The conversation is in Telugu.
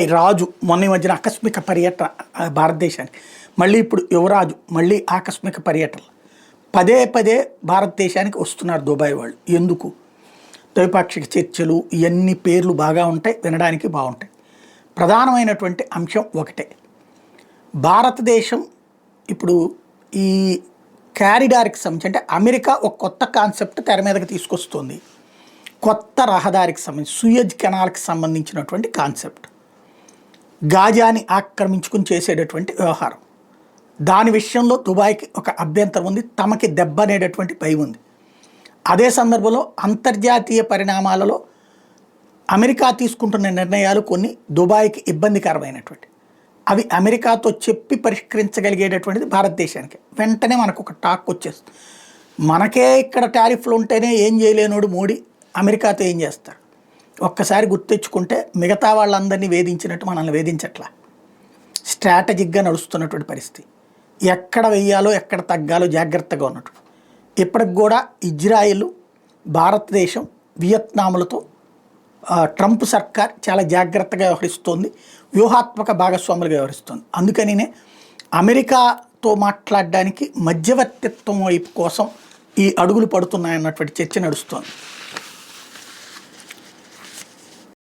ఈ రాజు మొన్న ఈ మధ్యన ఆకస్మిక పర్యటన భారతదేశానికి, మళ్ళీ ఇప్పుడు యువరాజు మళ్ళీ ఆకస్మిక పర్యటన, పదే పదే భారతదేశానికి వస్తున్నారు దుబాయ్ వాళ్ళు. ఎందుకు? ద్వైపాక్షిక చర్చలు ఇవన్నీ పేర్లు బాగా ఉంటాయి, వినడానికి బాగుంటాయి. ప్రధానమైనటువంటి అంశం ఒకటే, భారతదేశం ఇప్పుడు ఈ క్యారిడార్కి సంబంధించి అంటే అమెరికా ఒక కొత్త కాన్సెప్ట్ తెర మీదకి తీసుకొస్తుంది. కొత్త రహదారికి సంబంధించి సూయజ్ కెనాల్కి సంబంధించినటువంటి కాన్సెప్ట్, గాజాని ఆక్రమించుకుని చేసేటటువంటి వ్యవహారం. దాని విషయంలో దుబాయ్కి ఒక అభ్యంతరం ఉంది, తమకి దెబ్బ అనేటటువంటి భయం ఉంది. అదే సందర్భంలో అంతర్జాతీయ పరిణామాలలో అమెరికా తీసుకుంటున్న నిర్ణయాలు కొన్ని దుబాయ్కి ఇబ్బందికరమైనటువంటి, అవి అమెరికాతో చెప్పి పరిష్కరించగలిగేటటువంటిది భారతదేశానికి. వెంటనే మనకు ఒక టాక్ వచ్చేస్తుంది, మనకే ఇక్కడ టారిఫ్లు ఉంటేనే ఏం చేయలేనోడు మోడీ అమెరికాతో ఏం చేస్తారు. ఒక్కసారి గుర్తెచ్చుకుంటే మిగతా వాళ్ళందరినీ వేధించినట్టు మనల్ని వేధించట్లా. స్ట్రాటజిక్గా నడుస్తున్నటువంటి పరిస్థితి, ఎక్కడ వెయ్యాలో ఎక్కడ తగ్గాలో జాగ్రత్తగా ఉన్నట్టు. ఇప్పటికి కూడా ఇజ్రాయిల్, భారతదేశం, వియత్నాములతో ట్రంప్ సర్కార్ చాలా జాగ్రత్తగా వ్యవహరిస్తోంది, వ్యూహాత్మక భాగస్వాములుగా వ్యవహరిస్తుంది. అందుకనినే అమెరికాతో మాట్లాడడానికి మధ్యవర్తిత్వం వైపు కోసం ఈ అడుగులు పడుతున్నాయన్నటువంటి చర్చ నడుస్తోంది.